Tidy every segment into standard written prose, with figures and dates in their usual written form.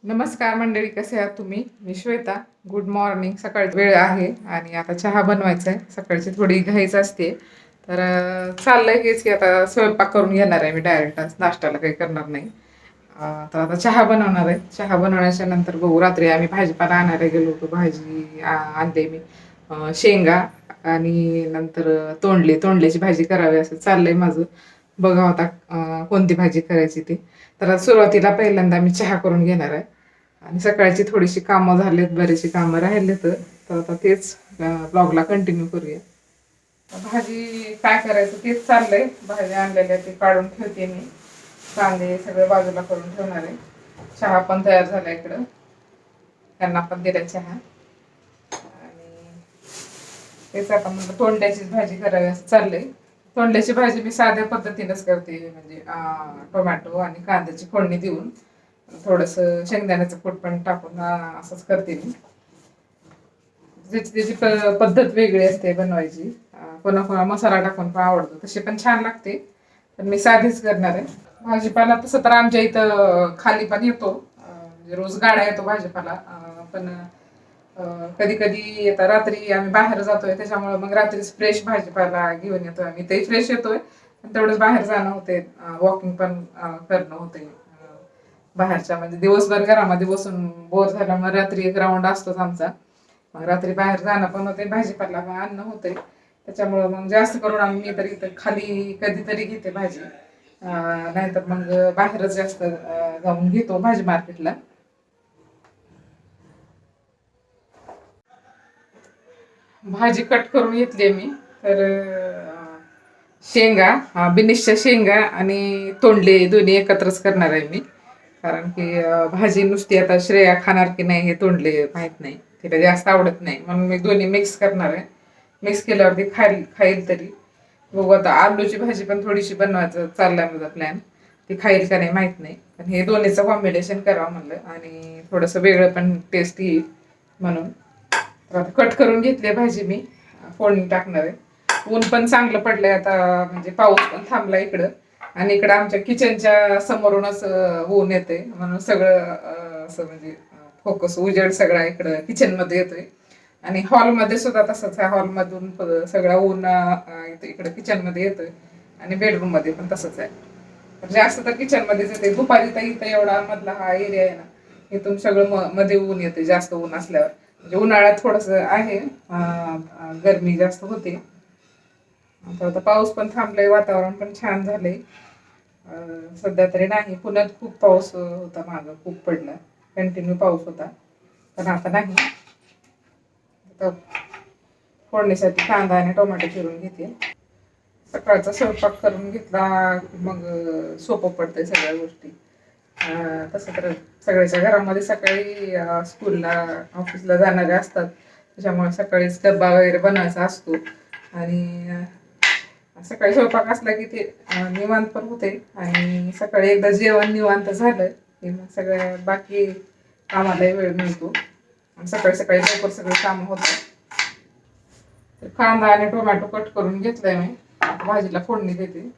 नमस्कार मंडळी, कसे आहात तुम्ही? मी श्वेता. Good morning. सकाळची वेळ आहे आणि आता चहा बनवायचा आहे. सकाळची थोडी घाईच असते. तर चाललंय हेच की आता स्वयंपाक करून घेणार आहे मी डायरेक्ट. नाश्त्याला काही करणार नाही. तर आता चहा बनवणार आहे. चहा बनवण्याच्या नंतर बघू. रात्री आम्ही भाजीपाला आणायला गेलो होतो. भाजी आणले मी. शेंगा आणि नंतर तोंडल्याची भाजी करावी असं चाललंय माझं. बघा आता कोणती भाजी करायची ती. तर सुरुवातीला पहिल्यांदा मी चहा करून घेणार आहे आणि सकाळची थोडीशी कामं झालीत, बरीचशी कामं राहिलेत. तर आता तेच ब्लॉगला कंटिन्यू करूया. भाजी काय करायचं तेच चाललंय. भाजी आणलेल्या ते काढून ठेवते मी. कांदे सगळं बाजूला करून ठेवणार आहे. चहा पण तयार झाला इकडं. त्यांना पण दिला चहा. आणि तेच आता म्हणलं तोंड्याचीच भाजी करावी असं चाललंय. तोंड्याची भाजी मी साध्या पद्धतीनेच करते, म्हणजे टोमॅटो आणि कांद्याची फोडणी देऊन थोडस शेंगदाण्याचं कूट पण टाकून असंच करते मी. ज्याची त्याची पद्धत वेगळी असते बनवायची. कोणा मसाला टाकून पण आवडतो, तशी पण छान लागते. पण मी साधीच करणार आहे. भाजीपाला तसं तर आमच्या इथं खाली पण येतो. म्हणजे रोज गाडा येतो भाजीपाला. पण कधी कधी आता रात्री आम्ही बाहेर जातोय, त्याच्यामुळे मग रात्रीच फ्रेश भाजीपाला घेऊन येतोय आम्ही. तेही फ्रेश येतोय, पण तेवढंच बाहेर जाणं होते, वॉकिंग पण करणं होते. बाहेरच्या म्हणजे दिवसभर घरामध्ये बसून बोर झाल्यामुळे रात्री एक राऊंड असतोच आमचा. मग रात्री बाहेर जाणं पण होते, भाजीपाला आणणं होते. त्याच्यामुळं मग जास्त करून आम्ही तर इथं खाली कधीतरी घेते भाजी. नाहीतर मग बाहेरच जास्त जाऊन घेतो भाजी मार्केटला. भाजी कट करून घेतली मी. तर शेंगा, बिनिशच्या शेंगा आणि तोंडले दोन्ही एकत्रच करणार आहे मी. कारण की भाजी नुसती आता श्रेया खाणार की नाही हे तोंडले माहित नाही. तिला जास्त आवडत नाही, म्हणून मी दोन्ही मिक्स करणार आहे. मिक्स केल्यावरती खाईल तरी. बघू आता आलूची भाजी पण थोडीशी बनवायचं चाललाय माझा प्लॅन. ती खाईल का नाही माहित नाही, पण हे दोन्हीचं कॉम्बिनेशन करावं म्हणलं आणि थोडंसं वेगळं पण टेस्ट येईल म्हणून. तर आता कट करून घेतली भाजी मी. फोडणी टाकणार आहे. ऊन पण चांगलं पडलंय आता, म्हणजे पाऊस पण थांबला इकडं. आणि इकडं आमच्या किचनच्या समोरूनच ऊन येते, म्हणून सगळं असं म्हणजे फोकस उजेड सगळा इकडं किचन मध्ये येतोय. आणि हॉलमध्ये सुद्धा तसंच आहे. हॉलमधून सगळा ऊन इकडं किचन मध्ये येतोय. आणि बेडरूम मध्ये पण तसंच आहे. जास्त तर किचन मध्येच येते. दुपारी तर इथं एवढा मधला हा एरिया आहे ना, इथून सगळं मध्ये ऊन येते, जास्त ऊन असल्यावर. म्हणजे उन्हाळ्यात थोडस आहे, गरमी जास्त होते. आता पाऊस पण थांबलाय, वातावरण पण छान झालंय. सध्या तरी नाही. पुण्यात खूप पाऊस होता, मागं खूप पडला, कंटिन्यू पाऊस होता. पण आता नाही. आता फोडणीसाठी कांदा आणि टोमॅटो चिरून घेते. सकाळचा स्वयंपाक करून घेतला मग सोपं पडतंय सगळ्या गोष्टी. तसं तर सगळ्याच्या घरामध्ये सकाळी स्कूलला ऑफिसला जाणारे असतात, त्याच्यामुळे सकाळीच डब्बा वगैरे बनवायचा असतो. आणि सकाळी स्वयंपाक असला की ते निवांत पण होते. आणि सकाळी एकदा जेवण निवांत झालं की मग सगळ्या बाकी कामालाही वेळ मिळतो. आणि सकाळी सकाळी लवकर सगळे कामं होतात. तर कांदा आणि टोमॅटो कट करून घेतलाय मी. भाजीला फोडणी देते.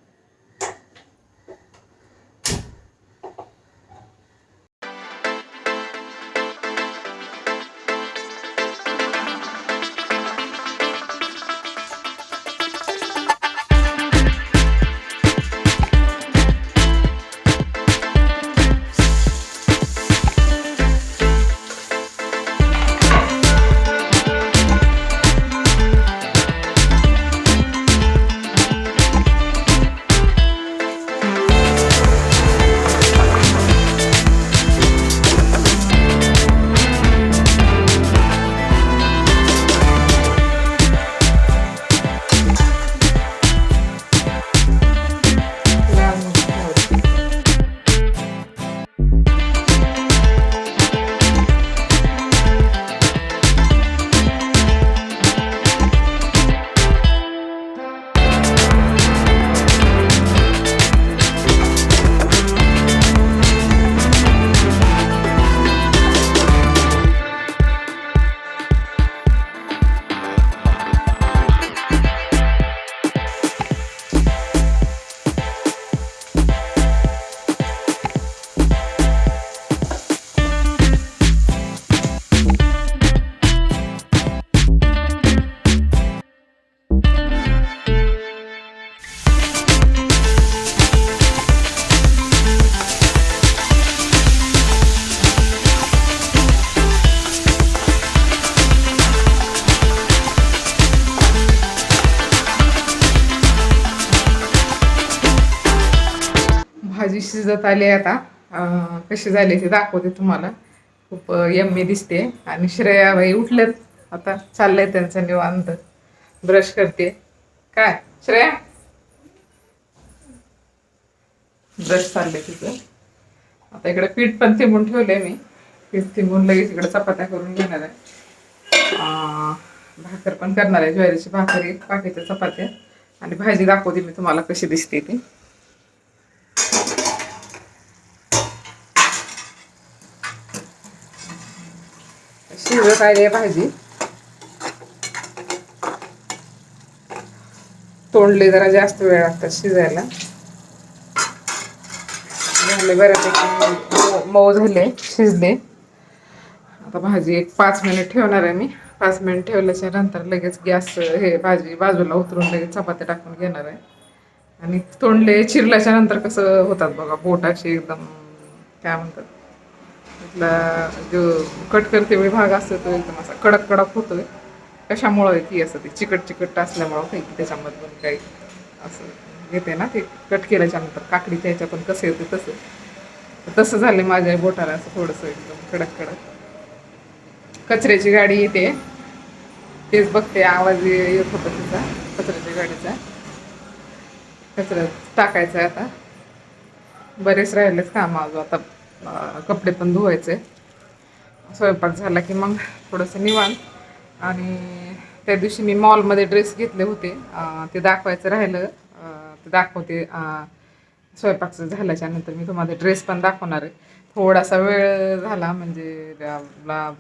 शिजत आली आता. कशी झाली ती दाखवते तुम्हाला. खूप यम्मी दिसते. आणि श्रेया बाई उठलेत आता, चाललंय त्यांचं निवांत. ब्रश करते. काय श्रेया, ब्रश चालले तिचं. आता इकडे पीठ पण थिंबून ठेवलंय मी. पीठ थिंबून लगेच इकडे चपात्या करून घेणार आहे. भाकर पण करणार आहे, ज्वारीची भाकर, एक बाकीच्या चपात्या. आणि भाजी दाखवते मी तुम्हाला कशी दिसते ती. शिजत आली आहे भाजी. तोंडले जरा जास्त वेळ लागतात शिजायला. झाले बऱ्यापैकी मऊ झाले, शिजले. आता भाजी एक 5 मिनिट ठेवणार आहे मी. 5 मिनिट ठेवल्याच्या नंतर लगेच गॅस हे भाजी बाजूला उतरून लगेच चपात्या टाकून घेणार आहे. आणि तोंडले चिरल्याच्या नंतर कसं होतात बघा, बोटाशी एकदम काय म्हणतात, इथला जो कट करते वेळी भाग असतो तो एकदम असा कडक कडक होतोय. कशामुळं ती असं, ती चिकट चिकट असल्यामुळं काही की त्याच्यामधून काही असं येते ना, ते कट केल्याच्या नंतर काकडी त्याच्यातून कसं येते तसं तसं झालं माझ्या बोटाला, असं थोडंसं एकदम कडक कडक. कचऱ्याची गाडी येते, तेच बघते, आवाज येत होता तिचा कचऱ्याच्या गाडीचा. कचरा टाकायचा आहे आता. बरेच राहिलेच काम अजून. आता कपडे पण धुवायचे. स्वयंपाक झाला की मग थोडंसं निवांत. आणि त्या दिवशी मी मॉलमध्ये ड्रेस घेतले होते, ते दाखवायचं राहिलं. ते दाखवते स्वयंपाक झाल्याच्या नंतर. मी तुम्हाला ड्रेस पण दाखवणार आहे. थोडासा वेळ झाला म्हणजे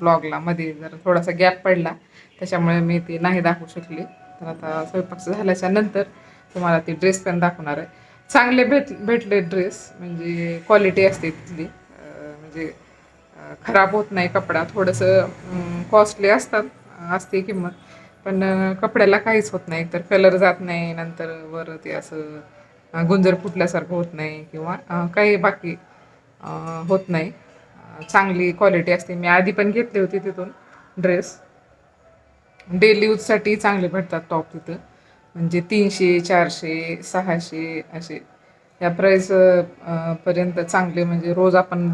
ब्लॉगला मध्ये जर थोडासा गॅप पडला, त्याच्यामुळे मी ते नाही दाखवू शकले. तर आता स्वयंपाक झाल्याच्या नंतर तुम्हाला ती ड्रेस पण दाखवणार आहे. चांगले भेटले ड्रेस, म्हणजे क्वालिटी असते तिथली, म्हणजे खराब होत नाही कपडा. थोडंसं कॉस्टली असते किंमत, पण कपड्याला काहीच होत नाही. तर कलर जात नाही, नंतर वर ते असं गुंजर फुटल्यासारखं होत नाही, किंवा काही बाकी होत नाही. चांगली क्वालिटी असते. मी आधी पण घेतली होती तिथून ड्रेस. डेली यूजसाठी चांगले भेटतात टॉप तिथं. म्हणजे 300, 400, 600 असे या प्राईस पर्यंत चांगले, म्हणजे रोज आपण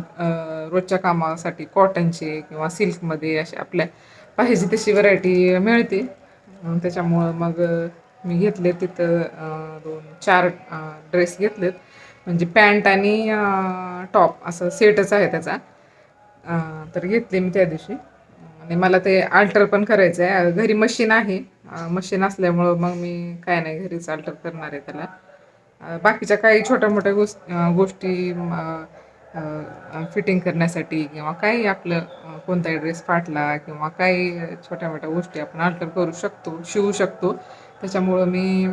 रोजच्या कामासाठी कॉटनचे किंवा सिल्कमध्ये असे आपल्या पाहिजे तशी व्हरायटी मिळते. त्याच्यामुळं मग मी घेतले तिथं 2-4 ड्रेस घेतलेत. म्हणजे पॅन्ट आणि टॉप असं सेटच आहे त्याचा. तर घेतले मी त्या दिवशी. आणि मला ते अल्टर पण करायचं आहे. घरी मशीन आहे. मशीन असल्यामुळं मग मी काय नाही, घरीच अल्टर करणार आहे त्याला. बाकीच्या काही छोट्या मोठ्या गोष्टी फिटिंग करण्यासाठी, किंवा काही आपलं कोणताही ड्रेस फाटला किंवा काही छोट्या मोठ्या गोष्टी आपण अल्टर करू शकतो, शिवू शकतो. त्याच्यामुळं मी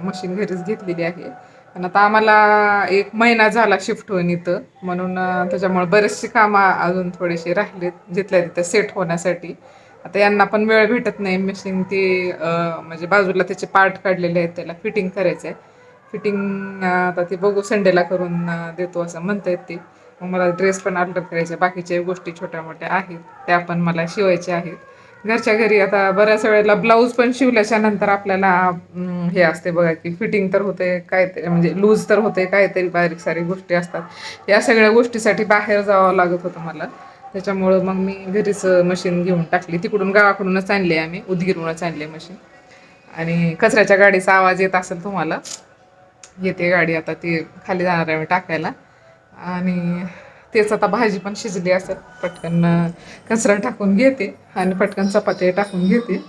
मशीन घरीच घेतलेली आहे. पण आता आम्हाला 1 महिना झाला शिफ्ट होऊन इथं, म्हणून त्याच्यामुळे बरेचसे कामं अजून थोडेसे राहिलेत जिथल्या तिथं सेट होण्यासाठी. आता यांना पण वेळ भेटत नाही. मशीन ते म्हणजे बाजूला त्याचे पार्ट काढलेले आहेत, त्याला फिटिंग करायचं आहे. फिटिंग आता ते बघू, संडेला करून देतो असं म्हणता येते. मग मला ड्रेस पण ऑर्डर करायचे, बाकीच्या गोष्टी छोट्या मोठ्या आहेत त्या पण मला शिवायच्या आहेत. घरच्या घरी आता बऱ्याच वेळेला ब्लाऊज पण शिवल्याच्या नंतर आपल्याला हे असते बघा, की फिटिंग तर होते काय, म्हणजे लूज तर होते, काहीतरी बारीक सारी गोष्टी असतात. या सगळ्या गोष्टीसाठी बाहेर जावं लागत होतं मला. त्याच्यामुळं मग मी घरीच मशीन घेऊन टाकली. तिकडून गावाकडूनच आणली, आम्ही उदगीरूनच आणली मशीन. आणि कचऱ्याच्या गाडीचा आवाज येत असेल तुम्हाला, येते गाडी. आता ती खाली जाणार आहे मी टाकायला. आणि तेच आता भाजी पण शिजली असेल, पटकन कचरा टाकून घेते आणि पटकन चपाती टाकून घेते.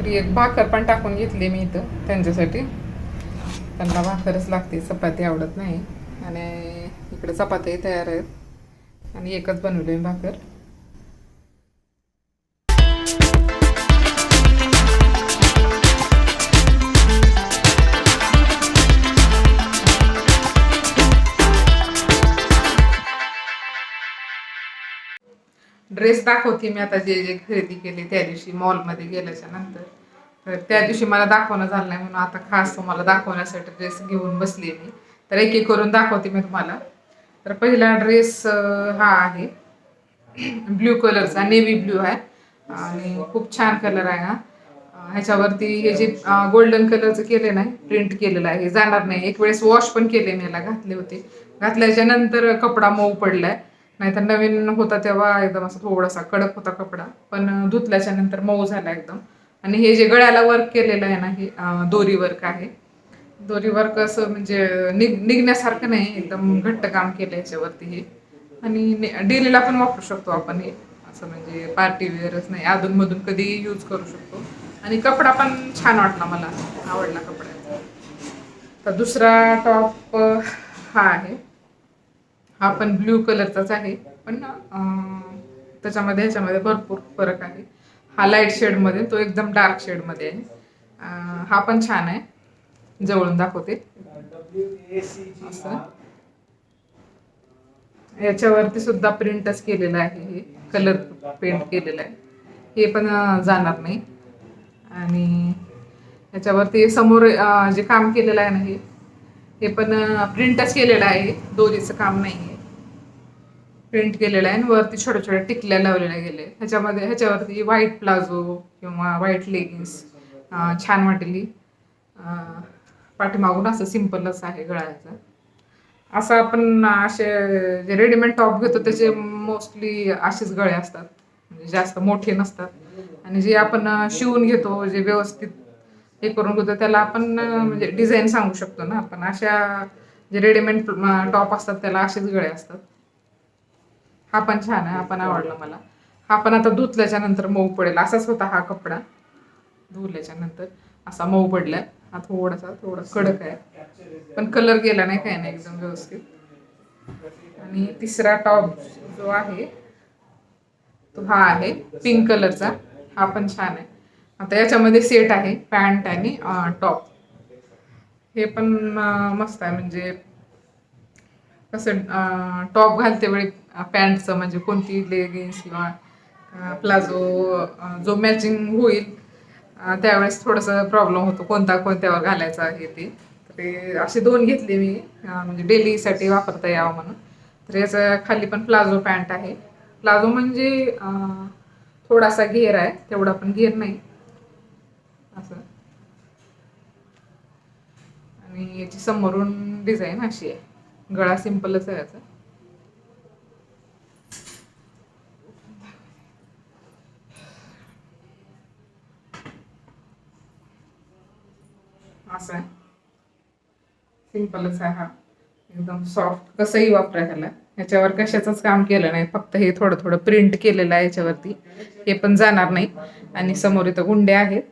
भाकरी एक भाकर पण टाकून घेतली मी इथं त्यांच्यासाठी. त्यांना भाकरच लागते, चपाती आवडत नाही. आणि इकडे चपात्याही तयार आहेत आणि एकच बनवली मी भाकर. ड्रेस दाखवते मी आता जे जे खरेदी केली त्या दिवशी मॉलमध्ये गेल्याच्या नंतर. तर त्या दिवशी मला दाखवणं झालं नाही म्हणून आता खास तुम्हाला दाखवण्यासाठी ड्रेस घेऊन बसली मी. तर एक एक करून दाखवते मी तुम्हाला. तर पहिला ड्रेस हा आहे ब्ल्यू कलरचा, नेव्ही ब्ल्यू आहे आणि खूप छान कलर आहे हा. ह्याच्यावरती हे जे गोल्डन कलरचं केले नाही प्रिंट केलेलं आहे, हे जाणार नाही. एक वेळेस वॉश पण केले मी, याला घातले होते. घातल्याच्या नंतर कपडा मऊ पडलाय, नाहीतर नवीन होता तेव्हा एकदम असं थोडासा कडक होता कपडा, पण धुतल्याच्या नंतर मऊ झाला एकदम. आणि हे जे गळ्याला वर्क केलेलं आहे ना, हे दोरी वर्क आहे. दोरी वर्क असं म्हणजे निघण्यासारखं नाही, एकदम घट्ट काम केलं याच्यावरती हे. आणि डेलीला पण वापरू शकतो आपण हे, असं म्हणजे पार्टी वेअरच नाही, अधूनमधून कधी यूज करू शकतो. आणि कपडा पण छान वाटला, मला आवडला कपड्याचा. तर दुसरा टॉप हा आहे. हा पण ब्ल्यू कलरचाच आहे, पण त्याच्यामध्ये ह्याच्यामध्ये भरपूर फरक आहे. हा लाईट शेडमध्ये, तो एकदम डार्क शेडमध्ये आहे. हा पण छान आहे, जवळून दाखवते. असं याच्यावरती सुद्धा प्रिंटच केलेलं आहे, हे कलर पेंट केलेलं आहे, हे पण जाणार नाही. आणि याच्यावरती समोर जे काम केलेलं आहे ना, हे पण प्रिंटच केलेलं आहे, दोरीचं काम नाही आहे. प्रिंट केलेलं आहे आणि वरती छोट्या छोट्या टिकल्या लावलेल्या गेले. ह्याच्यावरती व्हाईट प्लाझो किंवा व्हाईट लेगिन्स छान वाटली. पाठीमागून असं सिम्पलच आहे गळ्याचं. असं आपण असे जे रेडीमेड टॉप घेतो त्याचे मोस्टली असेच गळे असतात, म्हणजे जास्त मोठे नसतात. आणि जे आपण शिवून घेतो, जे व्यवस्थित हे करून घेतो, त्याला आपण म्हणजे डिझाईन सांगू शकतो ना आपण. अशा जे रेडीमेड टॉप असतात त्याला असेच गळे असतात. हा पण छान आहे, हा पण आवडला मला. हा पण आता धुतल्याच्या नंतर मऊ पडेल असाच होता हा कपडा. धुतल्याच्या नंतर असा मऊ पडलाय. हा थोडा कडक आहे, पण कलर गेला नाही, काय नाही, एकदम व्यवस्थित. आणि तिसरा टॉप जो आहे तो हा आहे पिंक कलरचा. हा पण छान आहे. आता याच्यामध्ये सेट आहे पॅन्ट आणि टॉप. हे पण मस्त आहे, म्हणजे कसं टॉप घालते वेळी पॅन्टचं म्हणजे कोणती लेगिन्स किंवा प्लाझो जो मॅचिंग होईल त्यावेळेस थोडंसं प्रॉब्लेम होतो कोणत्यावर घालायचं आहे ते. तर असे 2 घेतले मी, म्हणजे डेलीसाठी वापरता यावं म्हणून. तर याचं खाली पण प्लाझो पॅन्ट आहे. प्लाझो म्हणजे थोडासा घेर आहे, तेवढा पण घेर नाही असं. आणि याची समोरून डिझाईन अशी आहे, गळा सिंपलच आहे याचा. असं आहे, सिंपलच आहे हा, एकदम सॉफ्ट. कसंही वापरा ह्याला, ह्याच्यावर कशाचंच काम केलं नाही, फक्त हे थोडं थोडं प्रिंट केलेलं आहे याच्यावरती, हे पण जाणार नाही. आणि समोर इथं गुंड्या आहेत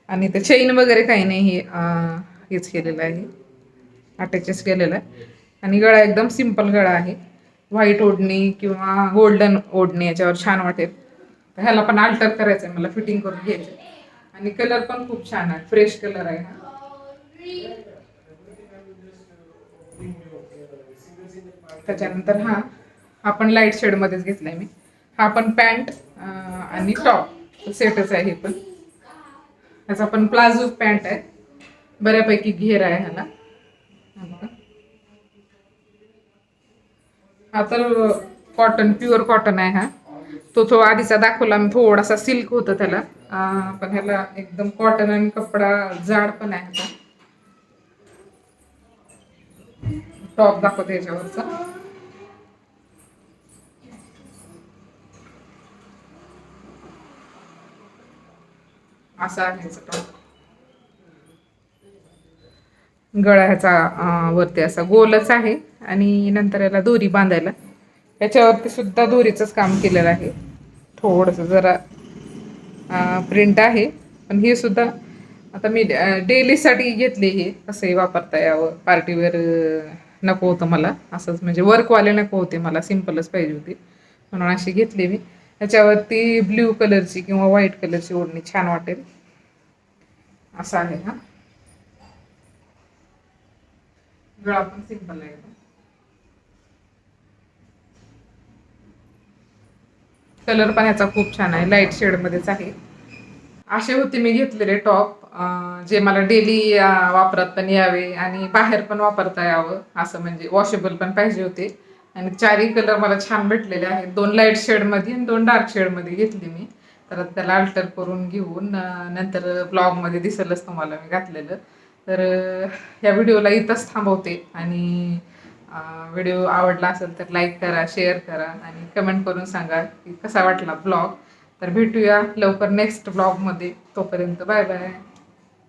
आणि ते चेन वगैरे काही नाही, हे हेच केलेलं आहे, अटॅचच केलेलं आहे. आणि गळा एकदम सिंपल गळा आहे. व्हाईट ओढणी किंवा गोल्डन ओढणी याच्यावर छान वाटेल. तर ह्याला पण अल्टर करायचं आहे मला, फिटिंग करून घ्यायचं. आणि कलर पण खूप छान आहे, फ्रेश कलर आहे हा. त्याच्यानंतर हा पण लाईट शेड मध्येच घेतलाय मी. हा पण पॅन्ट आणि टॉप सेटच आहे. हे पण ह्याचा पण प्लाझो पॅन्ट आहे, बऱ्यापैकी घेर आहे ह्याला. हा तर कॉटन, प्युअर कॉटन आहे हा. तो आधीचा दाखवला मी, थोडासा सिल्क होतं त्याला, पण ह्याला एकदम कॉटन आणि कपडा जाड पण आहे ह्याचा. टॉप दाखवते याच्यावरचा, असा आहे ह्याचा टॉप. गळा ह्याचा वरती असा गोलच आहे आणि नंतर याला दोरी बांधायला, याच्यावरती सुद्धा दोरीचंच काम केलेलं आहे. थोडंसं जरा प्रिंट आहे, पण हे सुद्धा आता मी डेलीसाठी घेतले, हे कसंही वापरता यावं. पार्टीवेअर नको होतं मला, असंच म्हणजे वर्कवाले नको होते मला, सिम्पलच पाहिजे होती म्हणून अशी घेतली मी. त्याच्यावरती ब्ल्यू कलरची किंवा व्हाईट कलरची ओढणी छान वाटेल असं आहे. हा गळा पण सिंपल आहे. कलर पण याचा खूप छान आहे, लाईट शेडमध्येच आहे. असे होते मी घेतलेले टॉप, जे मला डेली वापरात पण यावे आणि बाहेर पण वापरता यावं असं, म्हणजे वॉशेबल पण पाहिजे होते. आणि चारही कलर मला छान भेटलेले आहेत. 2 लाईट शेडमध्ये आणि 2 डार्क शेडमध्ये घेतली मी. तर त्याला अल्टर करून घेऊन नंतर ब्लॉगमध्ये दिसेलच तुम्हाला मी घातलेलं. तर या व्हिडिओला इथंच थांबवते आणि व्हिडिओ आवडला असेल तर लाईक करा, शेअर करा आणि कमेंट करून सांगा की कसा वाटला ब्लॉग. तर भेटूया लवकर नेक्स्ट ब्लॉगमध्ये. तोपर्यंत बाय बाय.